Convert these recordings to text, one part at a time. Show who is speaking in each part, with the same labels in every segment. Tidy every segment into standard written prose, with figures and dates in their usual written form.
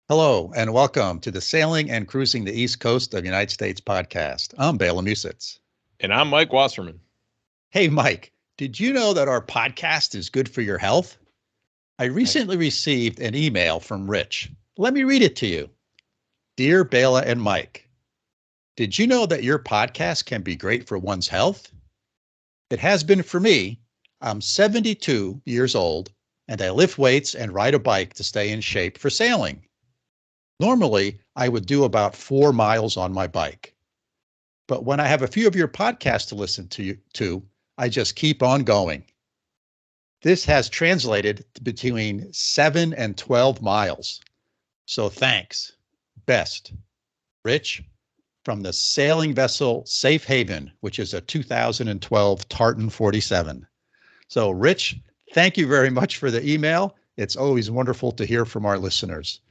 Speaker 1: Hello, and welcome to the Sailing and Cruising the East Coast of the United States podcast. I'm Bela Musits.
Speaker 2: And I'm Mike Wasserman.
Speaker 1: Hey, Mike, did you know that our podcast is good for your health? I recently received an email from Rich. Let me read it to you. Dear Bela and Mike, did you know that your podcast can be great for one's health? It has been for me. I'm 72 years old, and I lift weights and ride a bike to stay in shape for sailing. Normally, I would do about 4 miles on my bike. But when I have a few of your podcasts to listen to, I just keep on going. This has translated to between 7 and 12 miles. So thanks. Best. Rich, from the sailing vessel Safe Haven, which is a 2012 Tartan 47. So Rich, thank you very much for the email. It's always wonderful to hear from our listeners.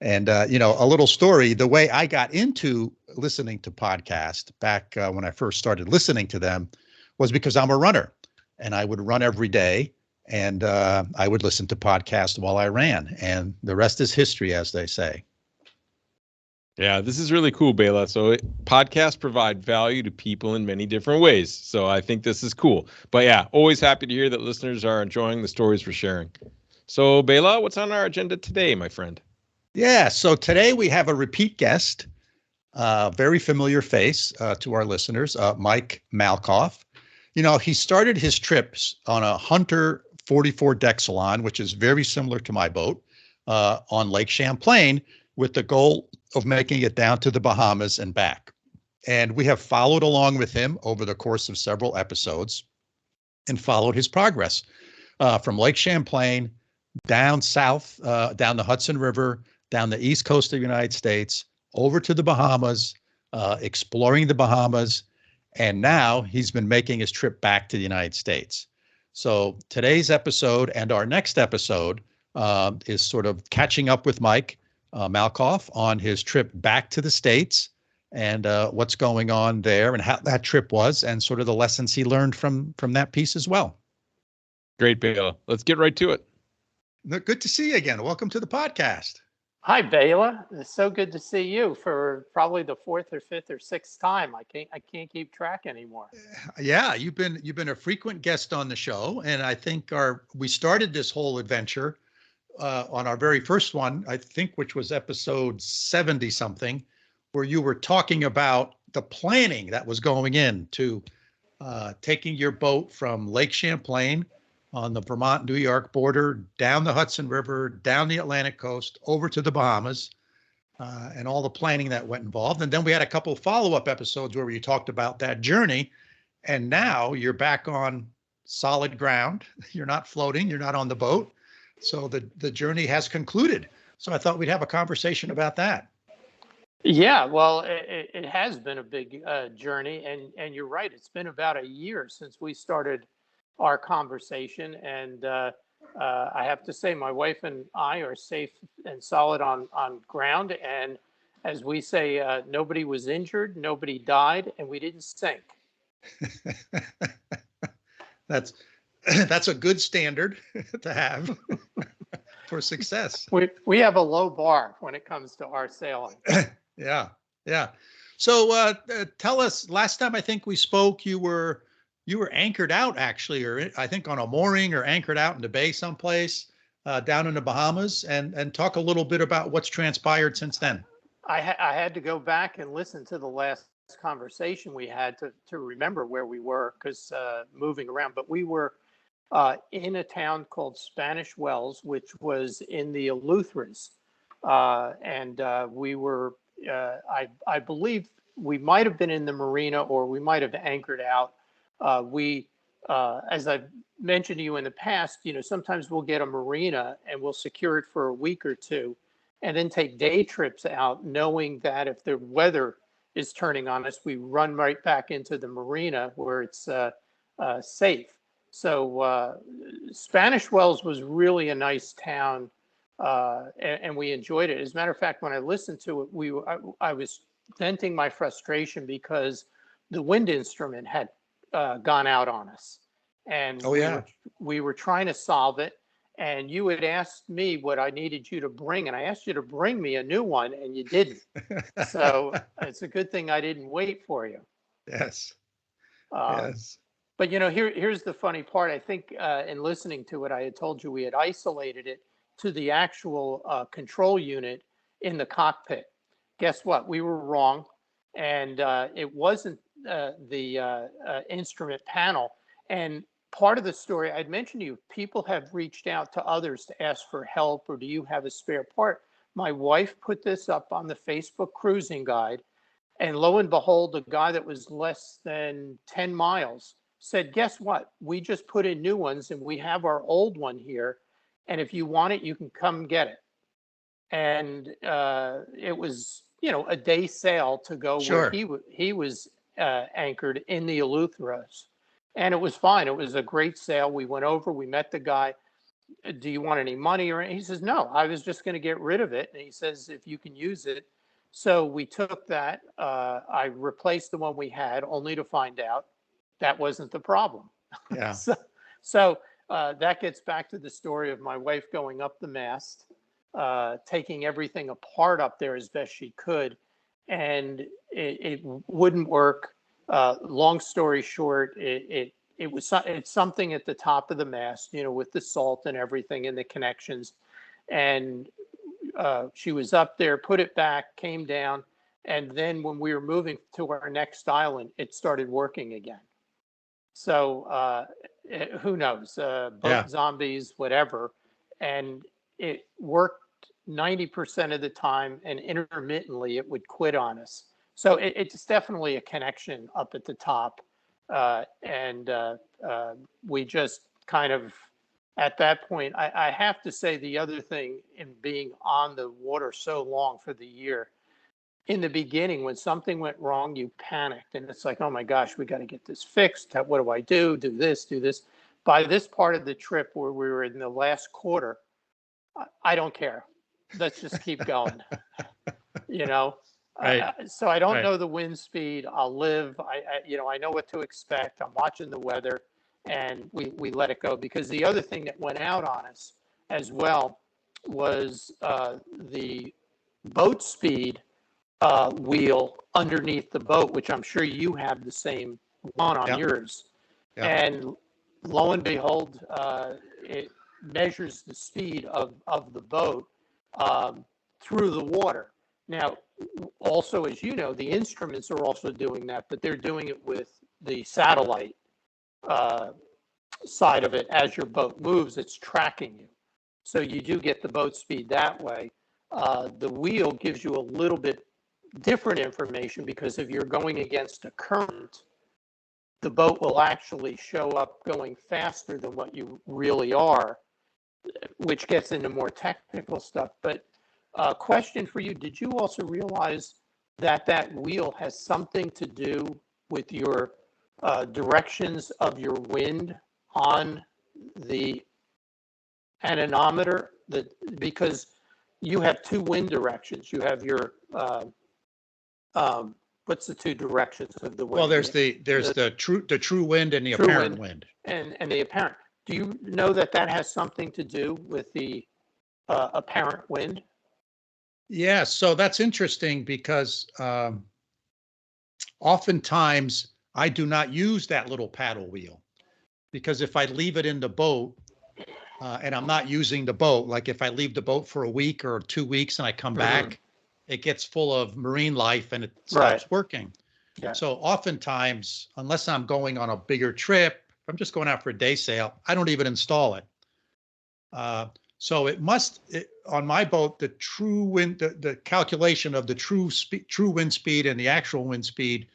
Speaker 1: And, a little story, the way I got into listening to podcasts back when I first started listening to them was because I'm a runner and I would run every day and I would listen to podcasts while I ran. And the rest is history, as they say.
Speaker 2: Yeah, this is really cool, Bela. So podcasts provide value to people in many different ways. So I think this is cool. But yeah, always happy to hear that listeners are enjoying the stories we're sharing. So Bela, what's on our agenda today, my friend?
Speaker 1: Yeah, so today we have a repeat guest, very familiar face to our listeners, Mike Malekoff. He started his trips on a Hunter 44 deck salon, which is very similar to my boat, on Lake Champlain, with the goal of making it down to the Bahamas and back. And we have followed along with him over the course of several episodes and followed his progress from Lake Champlain down south, down the Hudson River, down the east coast of the United States, over to the Bahamas, exploring the Bahamas, and now he's been making his trip back to the United States. So today's episode and our next episode is sort of catching up with Mike Malekoff on his trip back to the States and what's going on there and how that trip was and sort of the lessons he learned from that piece as well.
Speaker 2: Great, Bela. Let's get right to it.
Speaker 1: Good to see you again. Welcome to the podcast.
Speaker 3: Hi, Bela. It's so good to see you for probably the fourth or fifth or sixth time. I can't keep track anymore.
Speaker 1: Yeah, you've been a frequent guest on the show, and I think we started this whole adventure on our very first one, I think, which was episode 70 something, where you were talking about the planning that was going into taking your boat from Lake Champlain on the Vermont, New York border, down the Hudson River, down the Atlantic coast, over to the Bahamas, and all the planning that went involved. And then we had a couple of follow-up episodes where you talked about that journey. And now you're back on solid ground. You're not floating. You're not on the boat. So the journey has concluded. So I thought we'd have a conversation about that.
Speaker 3: Yeah, well, it has been a big journey. And you're right. It's been about a year since we started our conversation, and I have to say my wife and I are safe and solid on ground, and as we say, nobody was injured, nobody died, and we didn't sink.
Speaker 1: That's a good standard to have for success.
Speaker 3: We have a low bar when it comes to our sailing.
Speaker 1: Yeah. So tell us, last time I think we spoke, you were anchored out, actually, or I think on a mooring or anchored out in the bay someplace down in the Bahamas, and talk a little bit about what's transpired since then.
Speaker 3: I had to go back and listen to the last conversation we had to remember where we were, because moving around. But we were in a town called Spanish Wells, which was in the Eleutheras. And we were, I believe we might have been in the marina, or we might have anchored out. As I've mentioned to you in the past, sometimes we'll get a marina and we'll secure it for a week or two and then take day trips out, knowing that if the weather is turning on us, we run right back into the marina where it's safe. So Spanish Wells was really a nice town, and we enjoyed it. As a matter of fact, when I listened to it, I was venting my frustration because the wind instrument had gone out on us, and we were trying to solve it, and you had asked me what I needed you to bring, and I asked you to bring me a new one, and you didn't. So it's a good thing I didn't wait for you.
Speaker 1: Yes.
Speaker 3: Um,
Speaker 1: Yes.
Speaker 3: But here's the funny part. I think in listening to it, I had told you we had isolated it to the actual control unit in the cockpit. Guess what? We were wrong, and it wasn't the instrument panel. And part of the story I'd mentioned to you, people have reached out to others to ask for help, or do you have a spare part? My wife put this up on the Facebook cruising guide, and lo and behold, a guy that was less than 10 miles said, guess what? We just put in new ones and we have our old one here. And if you want it, you can come get it. And it was, a day sail to go where
Speaker 1: Sure.
Speaker 3: he was anchored in the Eleutheros. And it was fine. It was a great sail. We went over, we met the guy. Do you want any money? Or he says, no, I was just going to get rid of it. And he says, if you can use it. So we took that. I replaced the one we had, only to find out that wasn't the problem.
Speaker 1: Yeah.
Speaker 3: So that gets back to the story of my wife going up the mast, taking everything apart up there as best she could, and it wouldn't work. Long story short, it's something at the top of the mast, with the salt and everything and the connections, and she was up there, put it back, came down, and then when we were moving to our next island, it started working again. So who knows, boat
Speaker 1: Yeah.
Speaker 3: zombies, whatever. And it worked 90% of the time, and intermittently it would quit on us. So it's definitely a connection up at the top. And we just kind of, at that point, I have to say the other thing in being on the water so long for the year, in the beginning, when something went wrong, you panicked, and it's like, oh my gosh, we got to get this fixed. What do I do? Do this, do this. By this part of the trip where we were in the last quarter, I don't care. Let's just keep going.
Speaker 1: Right.
Speaker 3: So I don't
Speaker 1: Right.
Speaker 3: know the wind speed. I'll live. I know what to expect. I'm watching the weather, and we let it go, because the other thing that went out on us as well was the boat speed wheel underneath the boat, which I'm sure you have the same one on
Speaker 1: Yeah.
Speaker 3: yours.
Speaker 1: Yeah.
Speaker 3: And lo and behold, it measures the speed of the boat through the water. Now, also, as you know, the instruments are also doing that, but they're doing it with the satellite side of it. As your boat moves, it's tracking you. So you do get the boat speed that way. The wheel gives you a little bit different information, because if you're going against a current, the boat will actually show up going faster than what you really are, which gets into more technical stuff. But question for you, did you also realize that wheel has something to do with your directions of your wind on the anemometer? Because you have two wind directions. You have your what's the two directions of the wind?
Speaker 1: Well, there's the true wind and the
Speaker 3: True
Speaker 1: apparent
Speaker 3: wind.
Speaker 1: wind.
Speaker 3: And the apparent. Do you know that has something to do with the apparent wind?
Speaker 1: Yeah. So that's interesting, because oftentimes I do not use that little paddle wheel, because if I leave it in the boat and I'm not using the boat, like if I leave the boat for a week or 2 weeks and I come back, it gets full of marine life and it stops working.
Speaker 3: Yeah.
Speaker 1: So oftentimes, unless I'm going on a bigger trip, if I'm just going out for a day sail, I don't even install it. So on my boat, the true wind, the calculation of the true wind speed and the actual wind speed,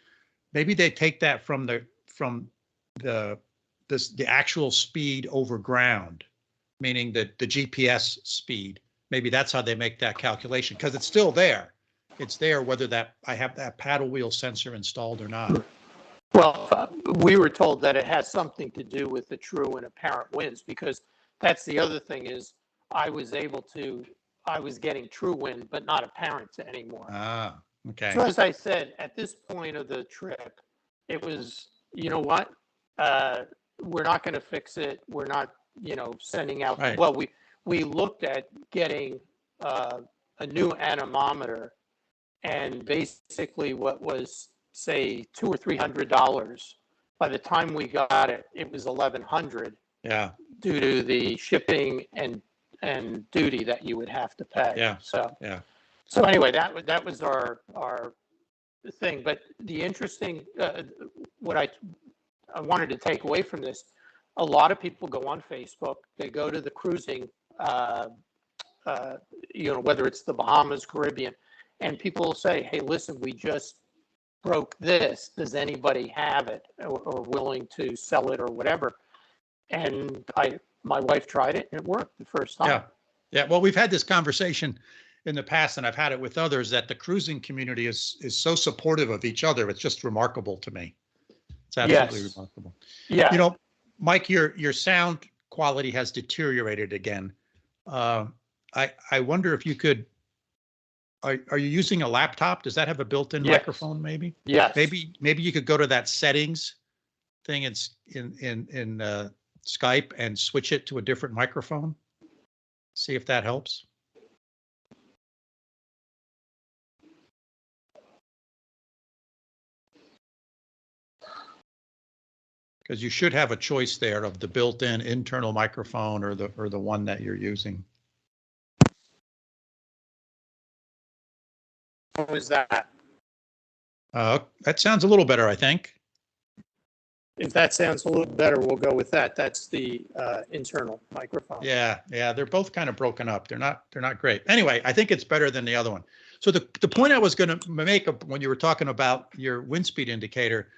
Speaker 1: maybe they take that from the actual speed over ground, meaning that the GPS speed. Maybe that's how they make that calculation, because it's still there. It's there whether I have that paddle wheel sensor installed or not.
Speaker 3: Well, we were told that it has something to do with the true and apparent winds, because that's the other thing is I was getting true wind, but not apparent anymore.
Speaker 1: Ah, okay.
Speaker 3: So as I said, at this point of the trip, it was, you know what? We're not going to fix it. We're not sending out.
Speaker 1: Right.
Speaker 3: Well, we looked at getting a new anemometer, and basically what was, say, $200 or $300. By the time we got it, it was $1,100.
Speaker 1: Yeah.
Speaker 3: Due to the shipping and duty that you would have to pay.
Speaker 1: Yeah.
Speaker 3: So
Speaker 1: Yeah.
Speaker 3: So anyway, that was our thing. But the interesting, what I wanted to take away from this, a lot of people go on Facebook. They go to the cruising, whether it's the Bahamas, Caribbean, and people will say, "Hey, listen, we just broke this. Does anybody have it or willing to sell it or whatever?" And my wife tried it and it worked the first time.
Speaker 1: Yeah. Yeah. Well, we've had this conversation in the past, and I've had it with others, that the cruising community is so supportive of each other. It's just remarkable to me. It's absolutely remarkable.
Speaker 3: Yeah.
Speaker 1: Mike, your sound quality has deteriorated again. I wonder if you could. Are you using a laptop? Does that have a built-in microphone? Maybe.
Speaker 3: Yes.
Speaker 1: Maybe you could go to that settings thing in Skype and switch it to a different microphone. See if that helps. Because you should have a choice there of the built-in internal microphone or the one that you're using.
Speaker 3: What was that?
Speaker 1: That sounds a little better, I think.
Speaker 3: If that sounds a little better, we'll go with that. That's the internal microphone.
Speaker 1: Yeah, they're both kind of broken up. They're not great. Anyway, I think it's better than the other one. So the point I was going to make when you were talking about your wind speed indicator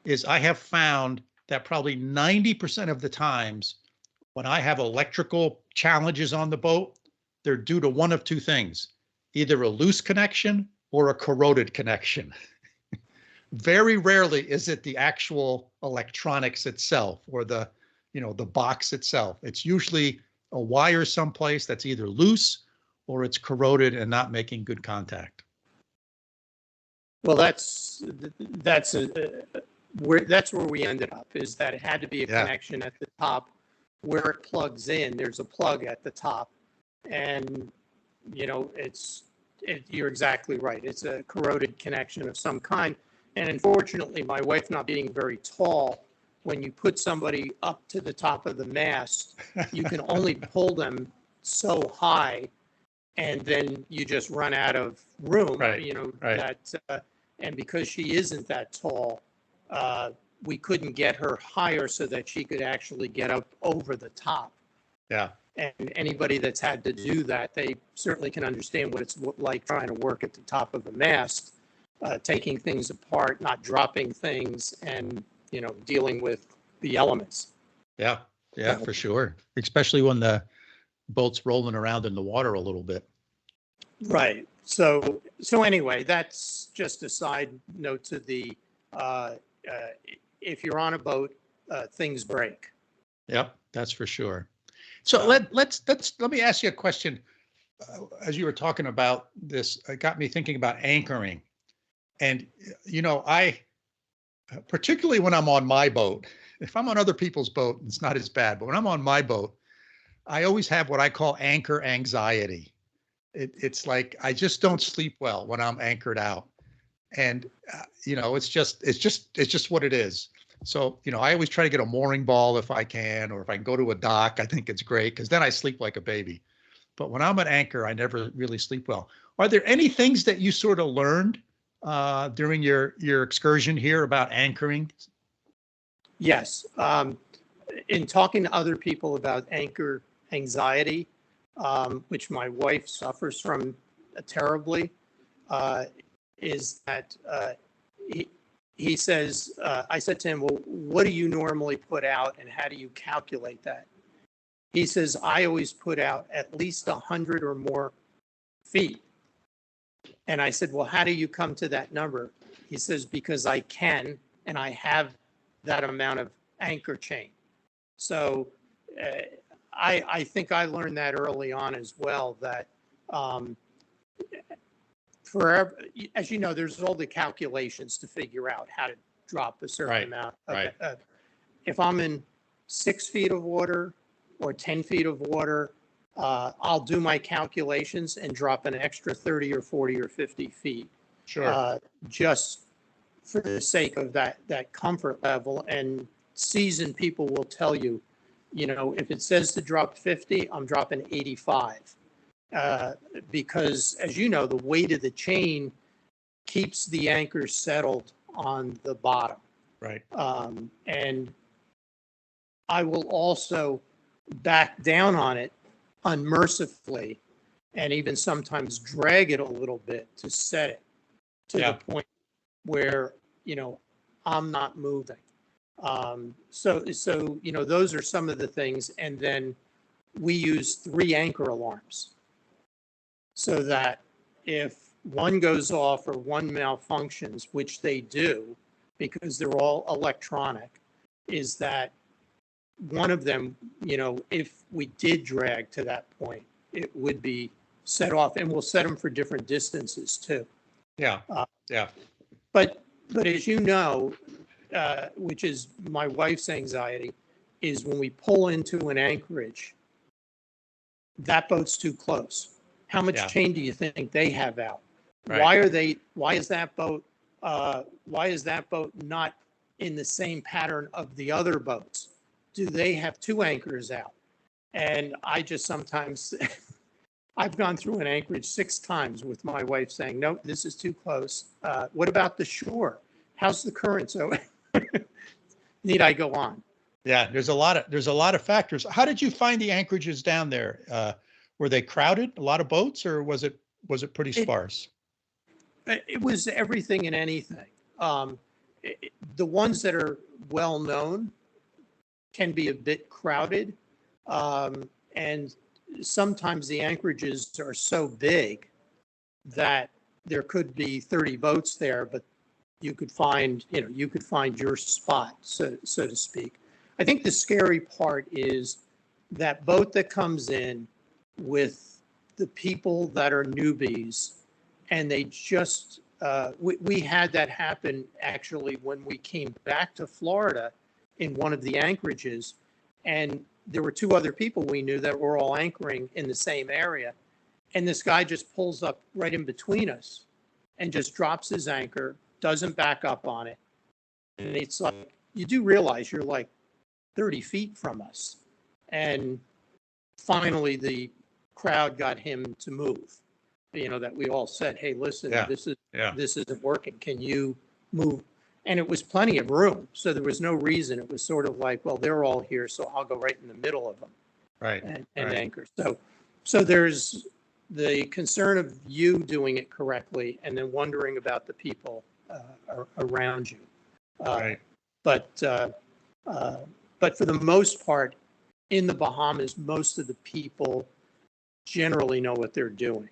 Speaker 1: is I have found that probably 90% of the times when I have electrical challenges on the boat, they're due to one of two things, either a loose connection or a corroded connection. Very rarely is it the actual electronics itself or the box itself. It's usually a wire someplace that's either loose or it's corroded and not making good contact.
Speaker 3: Well, that's where we ended up, is that it had to be a connection at the top where it plugs in. There's a plug at the top, and you're exactly right. It's a corroded connection of some kind. And unfortunately, my wife not being very tall, when you put somebody up to the top of the mast, you can only pull them so high, and then you just run out of room.
Speaker 1: Right.
Speaker 3: And because she isn't that tall, we couldn't get her higher so that she could actually get up over the top.
Speaker 1: Yeah.
Speaker 3: And anybody that's had to do that, they certainly can understand what it's like trying to work at the top of a mast, taking things apart, not dropping things, and dealing with the elements.
Speaker 1: Yeah, for sure. Especially when the boat's rolling around in the water a little bit.
Speaker 3: Right. So anyway, that's just a side note to the if you're on a boat, things break.
Speaker 1: Yep, that's for sure. So let me ask you a question. As you were talking about this, it got me thinking about anchoring. And I particularly when I'm on my boat, if I'm on other people's boat, it's not as bad. But when I'm on my boat, I always have what I call anchor anxiety. It's like I just don't sleep well when I'm anchored out, and it's just what it is. So I always try to get a mooring ball if I can, or if I can go to a dock. I think it's great because then I sleep like a baby. But when I'm at anchor, I never really sleep well. Are there any things that you sort of learned during your excursion here about anchoring?
Speaker 3: Yes. In talking to other people about anchor anxiety, which my wife suffers from terribly, is that he says, I said to him, well, what do you normally put out and how do you calculate that? He says, I always put out at least 100 or more feet. And I said, well, how do you come to that number? He says, because I can, and I have that amount of anchor chain. So I think I learned that early on as well, that as you know, there's all the calculations to figure out how to drop a certain amount. If I'm in 6 feet of water or 10 feet of water, I'll do my calculations and drop an extra 30 or 40 or 50 feet.
Speaker 1: Sure.
Speaker 3: Just for the sake of that comfort level. And seasoned people will tell you, if it says to drop 50, I'm dropping 85. Because as you know, the weight of the chain keeps the anchor settled on the bottom.
Speaker 1: Right.
Speaker 3: And I will also back down on it unmercifully and even sometimes drag it a little bit to set it to the point where, I'm not moving. So, those are some of the things. And then we use 3 anchor alarms so that if one goes off or one malfunctions, which they do because they're all electronic, is that one of them, if we did drag to that point, it would be set off, and we'll set them for different distances too.
Speaker 1: Yeah. Yeah.
Speaker 3: But as you know, which is my wife's anxiety, is when we pull into an anchorage, that boat's too close. How much chain do you think they have out? Right. Why is that boat not in the same pattern of the other boats? Do they have 2 anchors out? And I just sometimes, I've gone through an anchorage 6 times with my wife saying, nope, this is too close. What about the shore? How's the current? So need I go on?
Speaker 1: Yeah, there's a lot of factors. How did you find the anchorages down there? Were they crowded, a lot of boats, or was it pretty sparse?
Speaker 3: It was everything and anything. The ones that are well known can be a bit crowded, and sometimes the anchorages are so big that there could be 30 boats there, but you could find your spot, so to speak. I think the scary part is that boat that comes in with the people that are newbies, and they just, we had that happen actually when we came back to Florida in one of the anchorages, and there were 2 other people we knew that were all anchoring in the same area. And this guy just pulls up right in between us and just drops his anchor, doesn't back up on it. And it's like, you do realize you're like 30 feet from us. And finally, the crowd got him to move. That we all said, hey, listen, this isn't working. Can you move? And it was plenty of room. So there was no reason. It was sort of like, well, they're all here, so I'll go right in the middle of them.
Speaker 1: Right.
Speaker 3: And anchor. So there's the concern of you doing it correctly and then wondering about the people around you.
Speaker 1: Right.
Speaker 3: But for the most part, in the Bahamas, most of the people generally know what they're doing.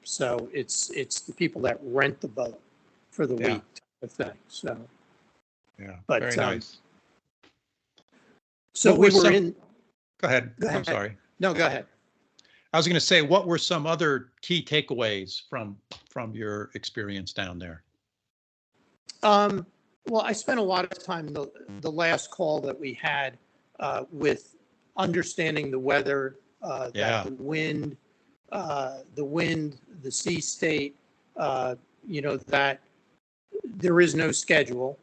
Speaker 3: So it's the people that rent the boat for the week type of thing. So but
Speaker 1: very nice.
Speaker 3: So we were in.
Speaker 1: Go ahead. I'm sorry.
Speaker 3: No, go ahead.
Speaker 1: I was going to say, what were some other key takeaways from your experience down there?
Speaker 3: Well, I spent a lot of time the last call that we had with understanding the weather, that the wind, the sea state, that there is no schedule.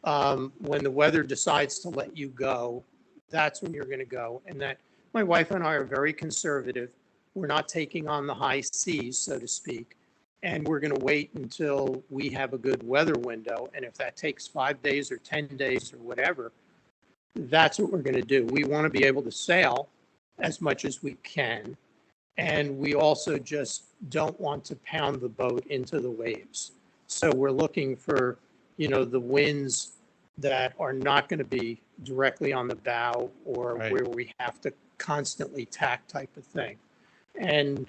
Speaker 3: When the weather decides to let you go, that's when you're going to go. And that my wife and I are very conservative. We're not taking on the high seas, so to speak. And we're going to wait until we have a good weather window. And if that takes 5 days or 10 days or whatever, that's what we're going to do. We want to be able to sail as much as we can. And we also just don't want to pound the boat into the waves. So we're looking for, the winds that are not going to be directly on the bow or where we have to constantly tack type of thing. And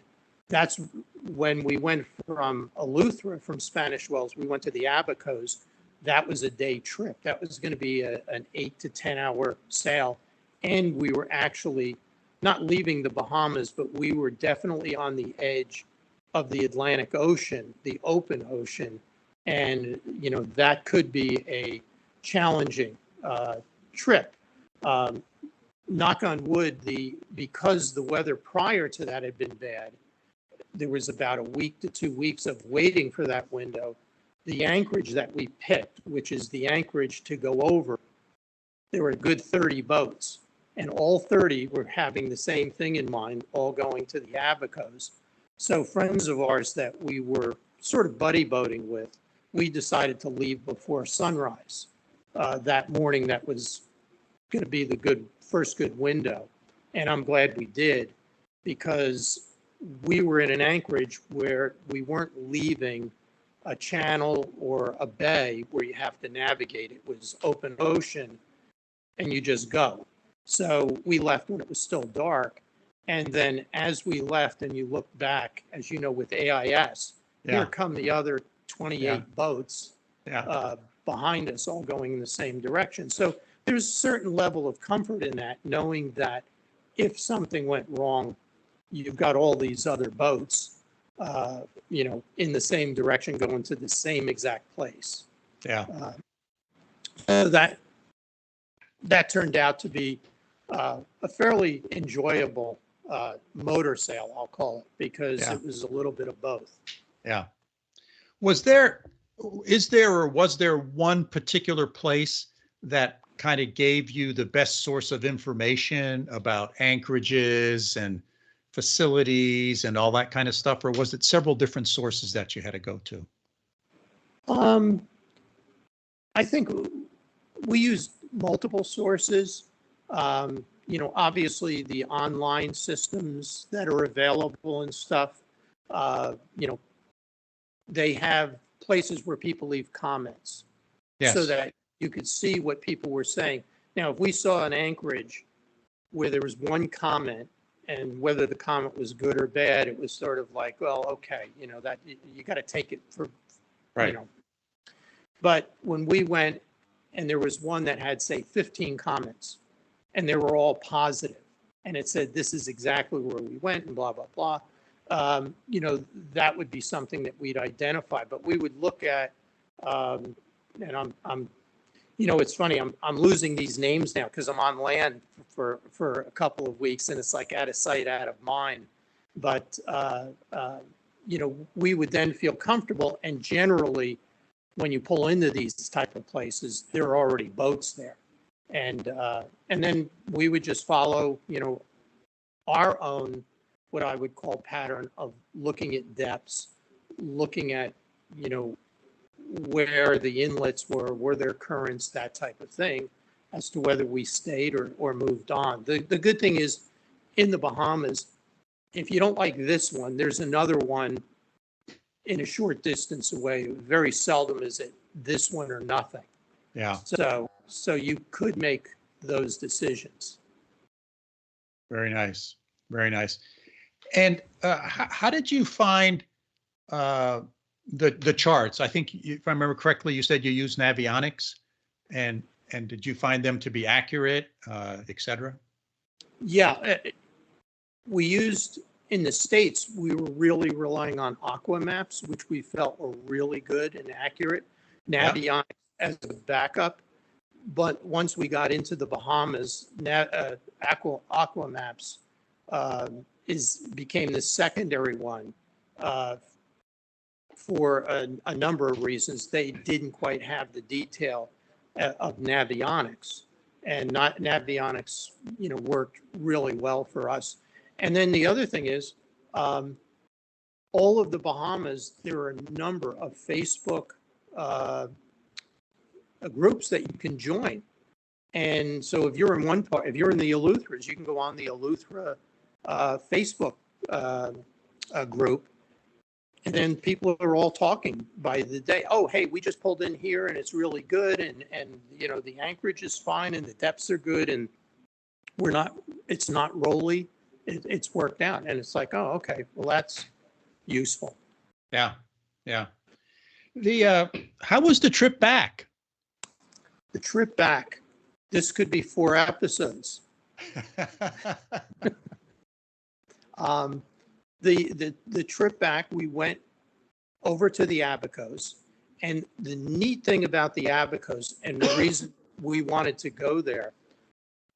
Speaker 3: that's when we went from Eleuthera, from Spanish Wells, we went to the Abacos. That was a day trip. That was going to be an 8 to 10 hour sail. And we were actually not leaving the Bahamas, but we were definitely on the edge of the Atlantic Ocean, the open ocean. And, that could be a challenging trip. Um, Knock on wood, because the weather prior to that had been bad, there was about a week to 2 weeks of waiting for that window. The anchorage that we picked, which is the anchorage to go over, there were a good 30 boats, and all 30 were having the same thing in mind, all going to the Abacos. So friends of ours that we were sort of buddy boating with, we decided to leave before sunrise that morning. That was going to be the first good window. And I'm glad we did, because we were in an anchorage where we weren't leaving a channel or a bay where you have to navigate. It was open ocean and you just go. So we left when it was still dark. And then as we left and you look back, as you know, with AIS, here come the other 28 boats behind us, all going in the same direction. So there's a certain level of comfort in that, knowing that if something went wrong, you've got all these other boats, in the same direction, going to the same exact place. So that turned out to be a fairly enjoyable motor sail, I'll call it, because it was a little bit of both.
Speaker 1: Yeah. Is there or was there one particular place that kind of gave you the best source of information about anchorages and facilities and all that kind of stuff, or was it several different sources that you had to go to?
Speaker 3: I think we used multiple sources. Obviously the online systems that are available and stuff, they have places where people leave comments so that you could see what people were saying. Now, if we saw an anchorage where there was one comment, and whether the comment was good or bad, it was sort of like, well, okay, that you got to take it for,
Speaker 1: right.
Speaker 3: But when we went and there was one that had, say, 15 comments, and they were all positive, and it said, this is exactly where we went and blah, blah, blah. That would be something that we'd identify, but we would look at, and I'm it's funny, I'm losing these names now because I'm on land for a couple of weeks, and it's like out of sight, out of mind. But, we would then feel comfortable, and generally when you pull into these type of places, there are already boats there. And then we would just follow, our own, what I would call pattern of looking at depths, looking at, where the inlets were there currents, that type of thing, as to whether we stayed or moved on. The good thing is, in the Bahamas, if you don't like this one, there's another one in a short distance away. Very seldom is it this one or nothing.
Speaker 1: Yeah.
Speaker 3: So you could make those decisions.
Speaker 1: Very nice. Very nice. And how did you find the charts? I think, if I remember correctly, you said you used Navionics, and did you find them to be accurate, et cetera?
Speaker 3: Yeah, we used, in the States, we were really relying on Aqua Maps, which we felt were really good and accurate. Navionics as a backup. But once we got into the Bahamas, Aqua Maps became the secondary one for a number of reasons. They didn't quite have the detail of Navionics, and Navionics, worked really well for us. And then the other thing is, all of the Bahamas, there are a number of Facebook groups that you can join. And so if you're in one part, if you're in the Eleutheras, you can go on the Eleuthera Facebook group, and then people are all talking by the day. Oh, hey, we just pulled in here and it's really good, and the anchorage is fine and the depths are good, and it's not rolly. It's worked out, and it's like, oh, okay, well, that's useful.
Speaker 1: Yeah. How was the trip back?
Speaker 3: The trip back, this could be 4 episodes. The trip back, we went over to the Abacos, and the neat thing about the Abacos, and the reason we wanted to go there,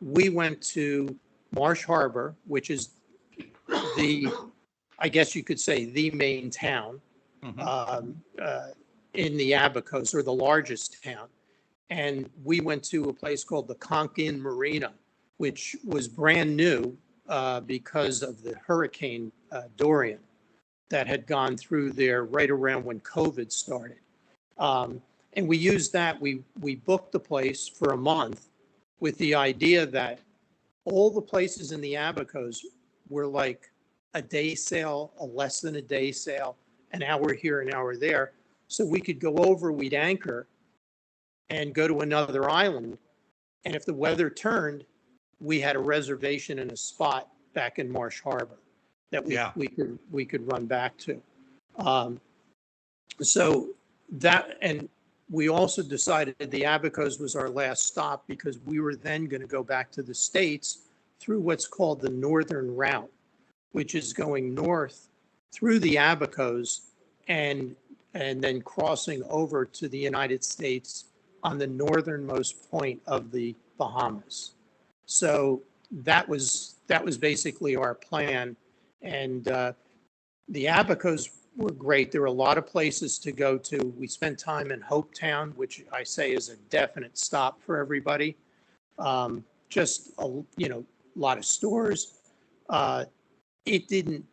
Speaker 3: we went to Marsh Harbor, which is I guess you could say, the main town in the Abacos, or the largest town. And we went to a place called the Conkin Marina, which was brand new because of the Hurricane Dorian that had gone through there right around when COVID started. And we used that. We booked the place for a month with the idea that all the places in the Abacos were like a day sail, a less than a day sail, an hour here, an hour there. So we could go over, we'd anchor and go to another island. And if the weather turned, we had a reservation and a spot back in Marsh Harbor that we could run back to. So that, and we also decided the Abacos was our last stop because we were then going to go back to the States through what's called the Northern Route, which is going north through the Abacos and then crossing over to the United States on the northernmost point of the Bahamas. So that was basically our plan. And the Abacos were great. There were a lot of places to go to. We spent time in Hopetown, which I say is a definite stop for everybody. Just a lot of stores. It didn't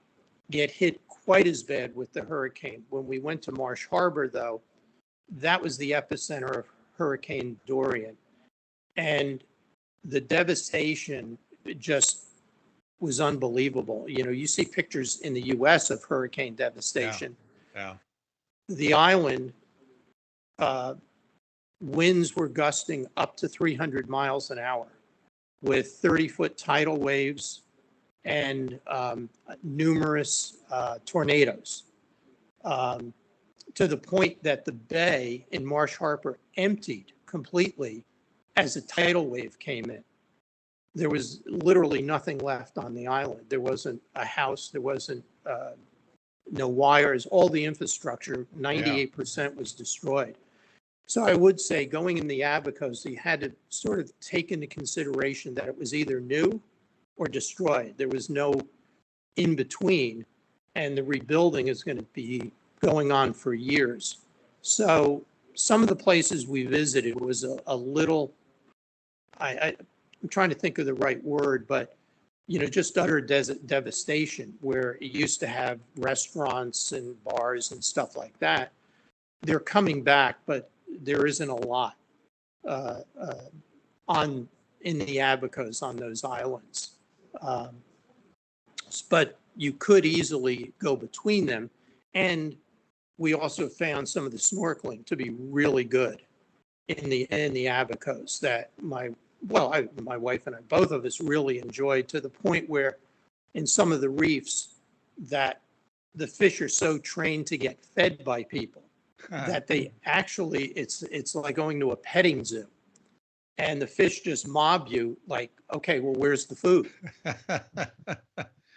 Speaker 3: get hit quite as bad with the hurricane. When we went to Marsh Harbor, though, that was the epicenter of Hurricane Dorian. And the devastation just was unbelievable. You see pictures in the US of hurricane devastation.
Speaker 1: Yeah.
Speaker 3: The island, winds were gusting up to 300 miles an hour with 30-foot tidal waves and numerous tornadoes, to the point that the bay in Marsh Harbor emptied completely as a tidal wave came in. There was literally nothing left on the island. There wasn't a house. There wasn't no wires. All the infrastructure, 98% was destroyed. So I would say going in the Abacos, you had to sort of take into consideration that it was either new or destroyed. There was no in between, and the rebuilding is going to be going on for years. So some of the places we visited was a little, I'm trying to think of the right word, but just utter devastation, where it used to have restaurants and bars and stuff like that. They're coming back, but there isn't a lot in the Abacos on those islands. But you could easily go between them. And we also found some of the snorkeling to be really good in the Abacos that my wife and I, both of us, really enjoyed, to the point where in some of the reefs that the fish are so trained to get fed by people that they actually, it's like going to a petting zoo, and the fish just mob you like, okay, well, where's the food?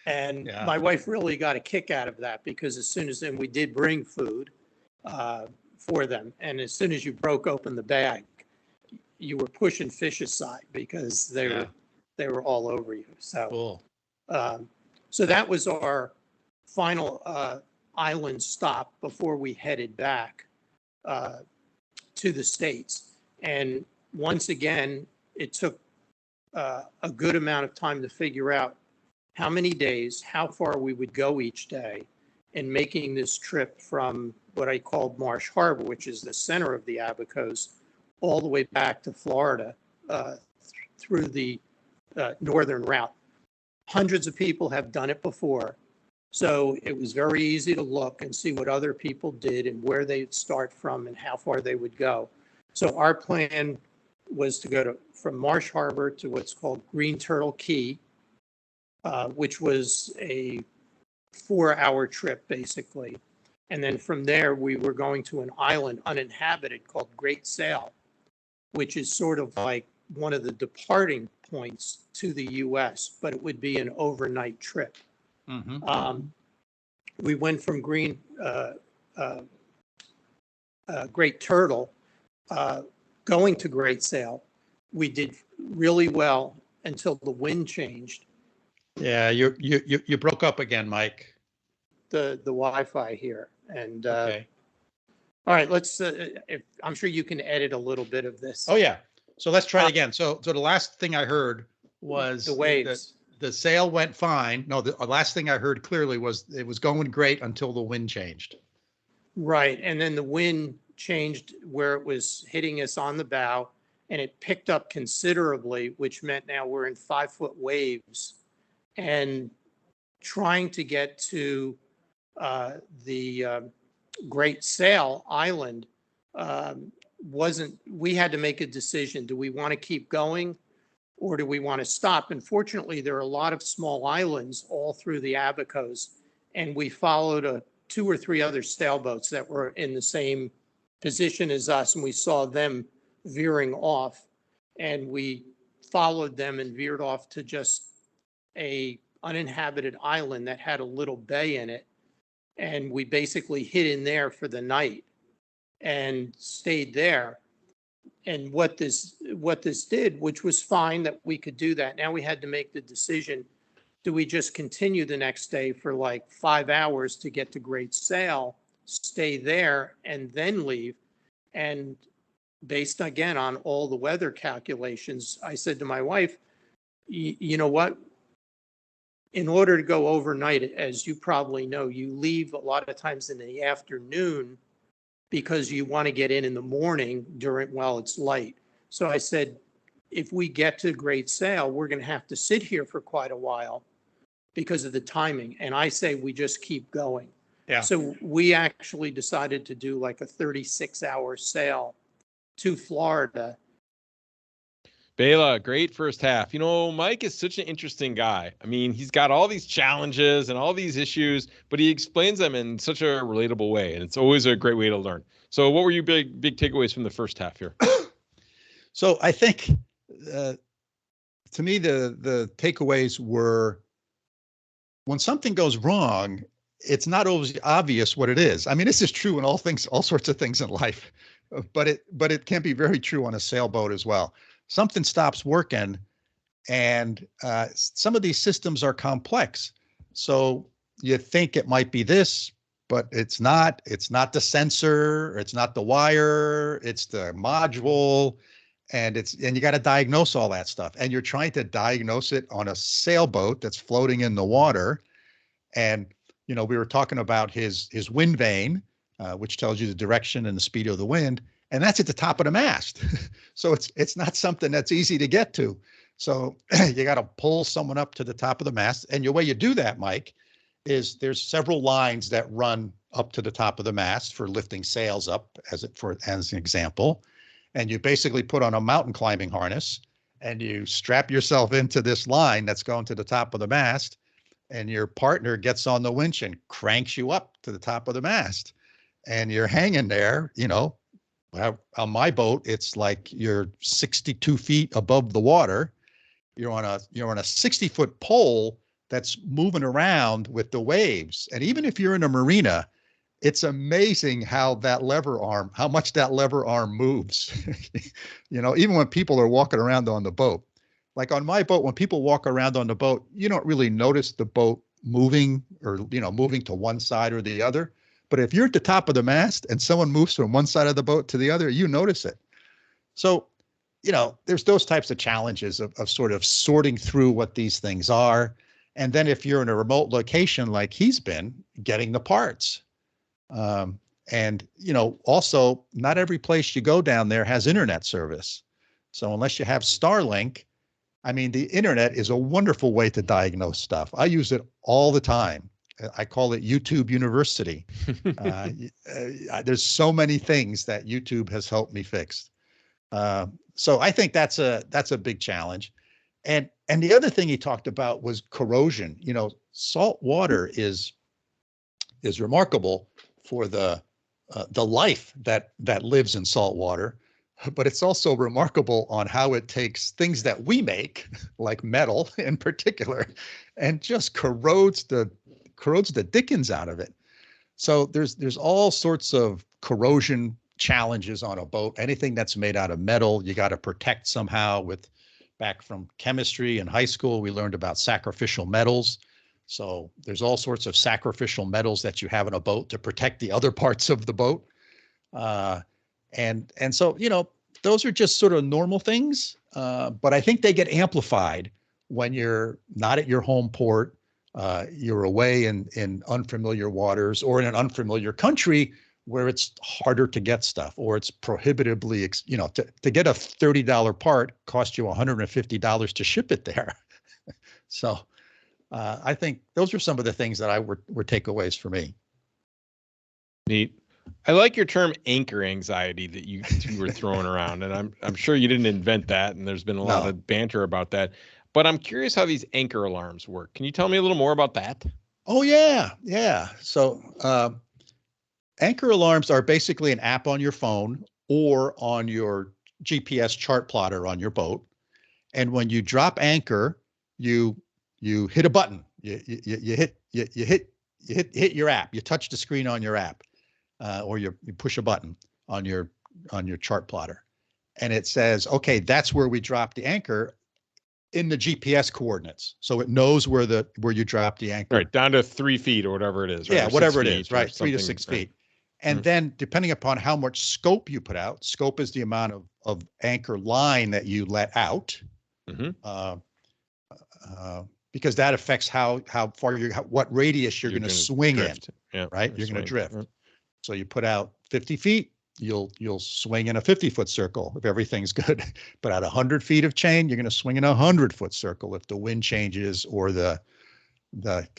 Speaker 3: And my wife really got a kick out of that, because as soon as then we did bring food for them, and as soon as you broke open the bag, you were pushing fish aside because they were all over you. So
Speaker 1: cool.
Speaker 3: So that was our final island stop before we headed back to the States. And once again, it took a good amount of time to figure out how many days, how far we would go each day, in making this trip from what I called Marsh Harbor, which is the center of the Abacos, all the way back to Florida through the northern route. Hundreds of people have done it before, so it was very easy to look and see what other people did and where they'd start from and how far they would go. So our plan was to go from Marsh Harbor to what's called Green Turtle Key, which was a 4-hour trip, basically. And then from there, we were going to an island uninhabited called Great Sail, which is sort of like one of the departing points to the U.S., but it would be an overnight trip.
Speaker 1: Mm-hmm.
Speaker 3: We went from Great Turtle, going to Great Sail. We did really well until the wind changed.
Speaker 1: Yeah, you broke up again, Mike.
Speaker 3: The Wi-Fi here. And
Speaker 1: Okay.
Speaker 3: all right, let's. I'm sure you can edit a little bit of this.
Speaker 1: Oh yeah. So let's try it again. So the last thing I heard was
Speaker 3: The waves.
Speaker 1: The sail went fine. No, the last thing I heard clearly was it was going great until the wind changed.
Speaker 3: Right, and then the wind changed where it was hitting us on the bow, and it picked up considerably, which meant now we're in 5-foot waves, and trying to get to the Great Sail Island we had to make a decision. Do we want to keep going or do we want to stop? And fortunately, there are a lot of small islands all through the Abacos, and we followed 2 or 3 other sailboats that were in the same position as us, and we saw them veering off, and we followed them and veered off to just a uninhabited island that had a little bay in it, and we basically hid in there for the night and stayed there. And what this did, which was fine that we could do that. Now we had to make the decision, do we just continue the next day for like 5 hours to get to Great Sail, stay there, and then leave? And based again on all the weather calculations, I said to my wife, you know what? In order to go overnight, as you probably know, you leave a lot of times in the afternoon because you want to get in the morning while it's light. So I said, if we get to Great Sail, we're going to have to sit here for quite a while because of the timing. And I say we just keep going.
Speaker 1: Yeah.
Speaker 3: So we actually decided to do like a 36-hour sail to Florida.
Speaker 2: Bela, great first half. You know, Mike is such an interesting guy. I mean, he's got all these challenges and all these issues, but he explains them in such a relatable way, and it's always a great way to learn. So what were your big takeaways from the first half here?
Speaker 1: So I think, to me, the takeaways were, when something goes wrong, it's not always obvious what it is. I mean, this is true in all sorts of things in life, but it can be very true on a sailboat as well. Something stops working, and some of these systems are complex. So you think it might be this, but it's not. It's not the sensor, it's not the wire, it's the module, and you got to diagnose all that stuff. And you're trying to diagnose it on a sailboat that's floating in the water. And we were talking about his wind vane, which tells you the direction and the speed of the wind. And that's at the top of the mast. So it's not something that's easy to get to. So you got to pull someone up to the top of the mast. And the way you do that, Mike, is there's several lines that run up to the top of the mast for lifting sails up, as an example. And you basically put on a mountain climbing harness and you strap yourself into this line that's going to the top of the mast, and your partner gets on the winch and cranks you up to the top of the mast. And you're hanging there, on my boat, it's like you're 62 feet above the water. You're on a 60-foot pole that's moving around with the waves. And even if you're in a marina, it's amazing how much that lever arm moves. Even when people are walking around on the boat. Like on my boat, when people walk around on the boat, you don't really notice the boat moving or, moving to one side or the other. But if you're at the top of the mast and someone moves from one side of the boat to the other, you notice it. So, there's those types of challenges of sort of sorting through what these things are. And then if you're in a remote location like he's been, getting the parts. And also, not every place you go down there has internet service. So unless you have Starlink, I mean, the internet is a wonderful way to diagnose stuff. I use it all the time. I call it YouTube University. There's so many things that YouTube has helped me fix. So I think that's a big challenge. And the other thing he talked about was corrosion. Salt water is remarkable for the life that lives in salt water, but it's also remarkable on how it takes things that we make, like metal in particular, and just corrodes the dickens out of it. So there's all sorts of corrosion challenges on a boat. Anything that's made out of metal, you got to protect somehow with back from chemistry in high school, we learned about sacrificial metals. So there's all sorts of sacrificial metals that you have in a boat to protect the other parts of the boat. And so, those are just sort of normal things. But I think they get amplified when you're not at your home port, you're away in unfamiliar waters or in an unfamiliar country where it's harder to get stuff, or it's prohibitively, to get a $30 part costs you $150 to ship it there. So I think those are some of the things that were takeaways for me.
Speaker 2: Neat. I like your term anchor anxiety that you were throwing around, and I'm sure you didn't invent that, and there's been a lot of banter about that. But I'm curious how these anchor alarms work. Can you tell me a little more about that?
Speaker 1: Oh, yeah. So anchor alarms are basically an app on your phone or on your GPS chart plotter on your boat. And when you drop anchor, you hit a button. You hit your app. You touch the screen on your app, or you push a button on your chart plotter, and it says, okay, that's where we dropped the anchor in the GPS coordinates. So it knows where you dropped the anchor.
Speaker 2: Right, down to 3 feet or whatever it is. Right?
Speaker 1: Yeah, whatever it is, right? 3 to 6 feet. And then depending upon how much scope you put out, scope is the amount of anchor line that you let out. Because that affects how far what radius you're going to swing drift.
Speaker 2: Yeah,
Speaker 1: right? You're going to drift. Right. So you put out 50 feet, you'll swing in a 50-foot circle if everything's good. But at 100 feet of chain, you're going to swing in a 100-foot circle if the wind changes or the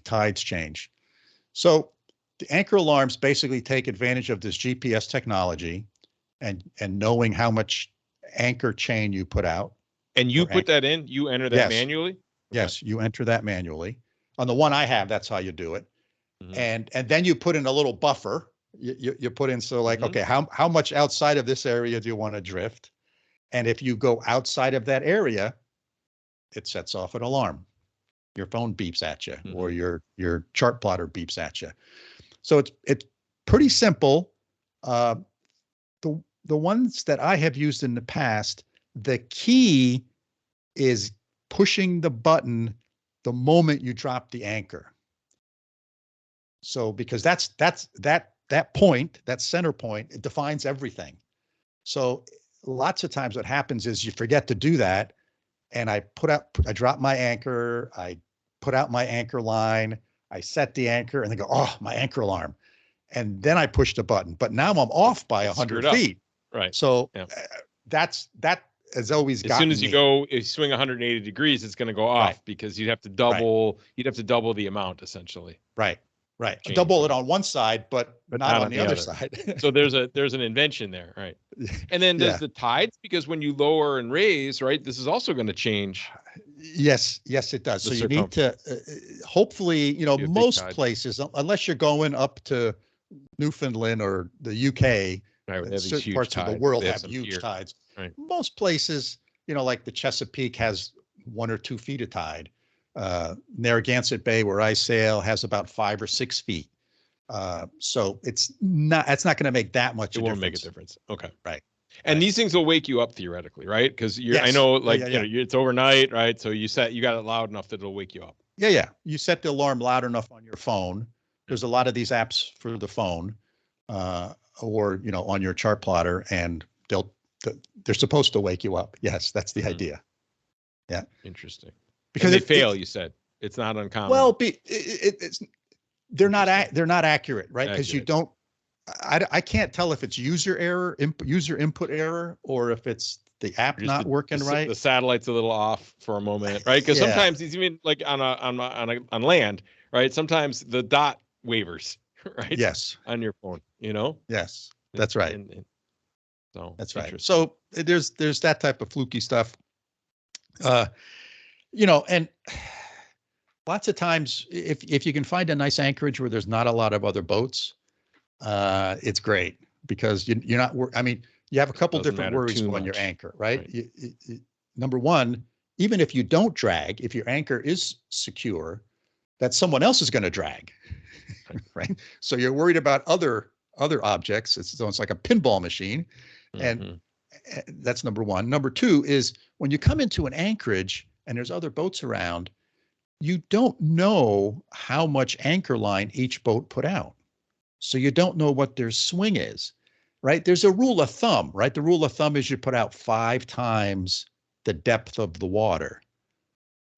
Speaker 1: tides change. So the anchor alarms basically take advantage of this GPS technology and knowing how much anchor chain you put out.
Speaker 2: And you put that in? You enter that manually?
Speaker 1: Yes, you enter that manually. On the one I have, that's how you do it. And then you put in a little buffer. You put in, so like, okay, how much outside of this area do you want to drift? And if you go outside of that area, it sets off an alarm. Your phone beeps at you, or your chart plotter beeps at you. So it's pretty simple. The ones that I have used in the past, the key is pushing the button the moment you drop the anchor. So because that point, that center point, it defines everything. So lots of times what happens is you forget to do that. And I drop my anchor, I put out my anchor line, I set the anchor, and they go, oh, my anchor alarm. And then I push the button, but now I'm off by 100 feet.
Speaker 2: Right.
Speaker 1: So that has always gotten me.
Speaker 2: As soon as you swing 180 degrees, it's going to go off because you'd have to double the amount essentially.
Speaker 1: Right. Double it on one side, but not on the other side.
Speaker 2: So there's an invention there, right? And then there's the tides, because when you lower and raise, right, this is also going to change.
Speaker 1: Yes, it does. So you need to, hopefully, most places, unless you're going up to Newfoundland or the UK, certain parts of the world have huge tides.
Speaker 2: Right.
Speaker 1: Most places, like the Chesapeake has 1 or 2 feet of tide. Narragansett Bay, where I sail, has about 5 or 6 feet. So it's not going to make that much.
Speaker 2: It won't make a difference. Okay.
Speaker 1: Right.
Speaker 2: And these things will wake you up theoretically, right? Because I know, it's overnight, right? So you got it loud enough that it'll wake you up.
Speaker 1: Yeah. You set the alarm loud enough on your phone. There's a lot of these apps for the phone, or on your chart plotter, and they're supposed to wake you up. Yes, that's the idea. Yeah.
Speaker 2: Interesting. Because they fail, you said. It's not uncommon.
Speaker 1: Well, they're not accurate, right? Because you don't. I can't tell if it's user input error, or if it's the app not working right.
Speaker 2: The satellite's a little off for a moment, right? Because sometimes it's even like on land, right? Sometimes the dot wavers, right?
Speaker 1: Yes.
Speaker 2: On your phone,
Speaker 1: Yes, that's right.
Speaker 2: So
Speaker 1: that's right. So there's that type of fluky stuff. And lots of times, if you can find a nice anchorage where there's not a lot of other boats, it's great, because you're not. You have a couple different worries on your anchor, right? Number one, even if you don't drag, if your anchor is secure, that someone else is going to drag, right? So you're worried about other objects. It's like a pinball machine, and That's number one. Number two is when you come into an anchorage and there's other boats around, you don't know how much anchor line each boat put out. So you don't know what their swing is, right? There's a rule of thumb, right? The rule of thumb is you put out 5 times the depth of the water.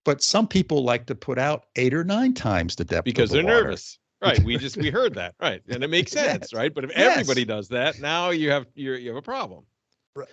Speaker 1: But some people like to put out 8 or 9 times the depth
Speaker 2: because
Speaker 1: of the
Speaker 2: they're
Speaker 1: water.
Speaker 2: nervous. Right. We heard that. Right. And it makes sense, right? But if everybody does that, now you have a problem.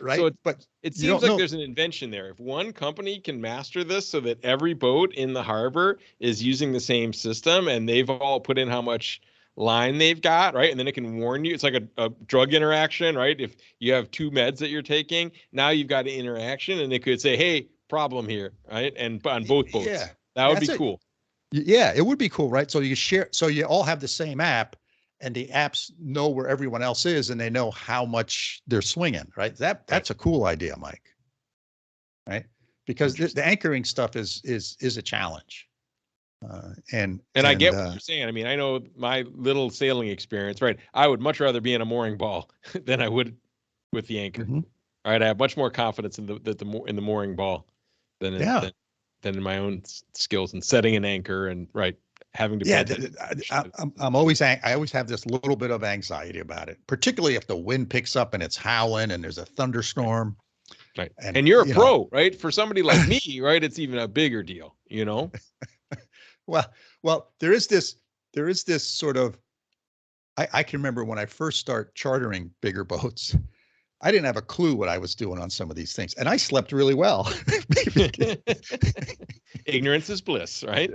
Speaker 1: Right.
Speaker 2: So
Speaker 1: but
Speaker 2: it seems like there's an invention there. If one company can master this so that every boat in the harbor is using the same system and they've all put in how much line they've got, right? And then it can warn you. It's like a drug interaction, right? If you have 2 meds that you're taking, now you've got an interaction and it could say, hey, problem here, right? And on both boats.
Speaker 1: Yeah.
Speaker 2: That would be cool.
Speaker 1: Yeah, it would be cool, right? So you share, so you all have the same app and the apps know where everyone else is and they know how much they're swinging, right? That's a cool idea, Mike. Right? Because the anchoring stuff is a challenge. And
Speaker 2: I get what you're saying. I mean, I know my little sailing experience, right? I would much rather be in a mooring ball than I would with the anchor. Mm-hmm. Right? I have much more confidence in the mooring ball than in my own skills and setting an anchor and having to.
Speaker 1: I always have this little bit of anxiety about it, particularly if the wind picks up and it's howling and there's a thunderstorm.
Speaker 2: Right. And you're a pro, right? For somebody like me, right? It's even a bigger deal,
Speaker 1: Well, there is this sort of, I can remember when I first started chartering bigger boats, I didn't have a clue what I was doing on some of these things, and I slept really well.
Speaker 2: Ignorance is bliss, right?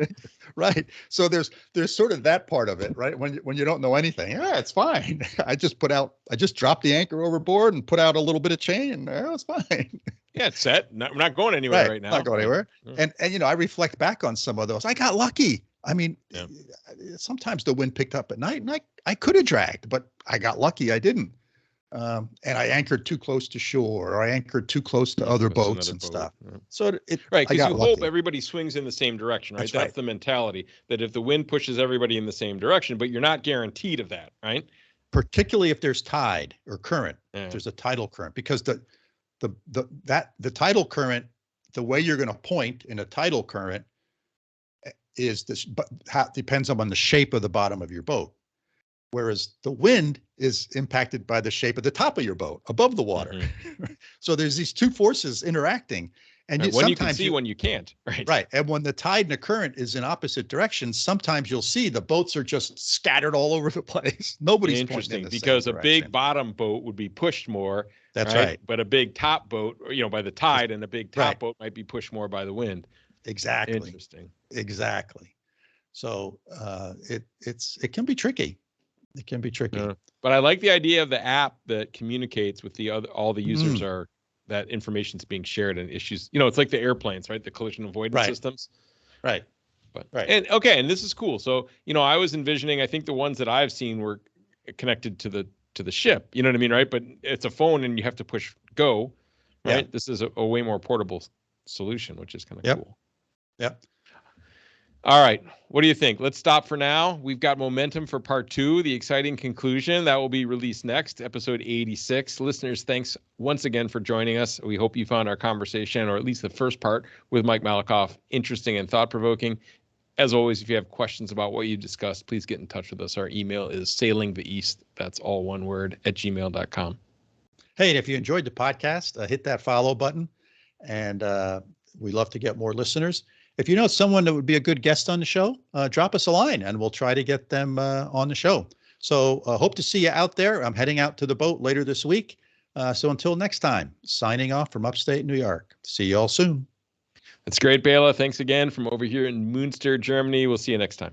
Speaker 1: Right. So there's sort of that part of it, right? When you don't know anything, it's fine. I just dropped the anchor overboard and put out a little bit of chain, and it's fine.
Speaker 2: Yeah, it's set. We're not going anywhere right now.
Speaker 1: Not going anywhere. And I reflect back on some of those. I got lucky. I mean, sometimes the wind picked up at night, and I could have dragged, but I got lucky. I didn't. And I anchored too close to shore, or I anchored too close to other boats and stuff. Yeah. So
Speaker 2: right, because you hope everybody swings in the same direction, right? That's the mentality, that if the wind pushes everybody in the same direction, but you're not guaranteed of that, right?
Speaker 1: Particularly if there's tide or current, if there's a tidal current, because the tidal current, the way you're going to point in a tidal current is this, but depends on the shape of the bottom of your boat. Whereas the wind is impacted by the shape of the top of your boat above the water. Mm-hmm. So there's these two forces interacting. And
Speaker 2: when you can see, when you can't.
Speaker 1: Right. And when the tide and the current is in opposite directions, sometimes you'll see the boats are just scattered all over the place. Nobody's
Speaker 2: interesting, because a big bottom boat would be pushed more.
Speaker 1: That's right.
Speaker 2: But a big top boat, by the tide, and a big top boat might be pushed more by the wind.
Speaker 1: Exactly.
Speaker 2: Interesting.
Speaker 1: Exactly. So it can be tricky. It can be tricky.
Speaker 2: But I like the idea of the app that communicates with all the users are that information's being shared and issues. It's like the airplanes, right? The collision avoidance systems.
Speaker 1: Right.
Speaker 2: And this is cool. So, I was envisioning, I think the ones that I've seen were connected to the ship, you know what I mean? Right. But it's a phone and you have to push go, right? Yeah. This is a way more portable solution, which is kind of cool.
Speaker 1: Yep.
Speaker 2: All right. What do you think? Let's stop for now. We've got momentum for part 2, the exciting conclusion that will be released next, episode 86. Listeners, thanks once again for joining us. We hope you found our conversation, or at least the first part with Mike Malekoff, interesting and thought-provoking. As always, if you have questions about what you discussed, please get in touch with us. Our email is sailingtheeast, that's all one word, @gmail.com.
Speaker 1: Hey, and if you enjoyed the podcast, hit that follow button, and we love to get more listeners. If you know someone that would be a good guest on the show, drop us a line and we'll try to get them on the show. So hope to see you out there. I'm heading out to the boat later this week. So until next time, signing off from upstate New York. See you all soon.
Speaker 2: That's great, Bela. Thanks again from over here in Münster, Germany. We'll see you next time.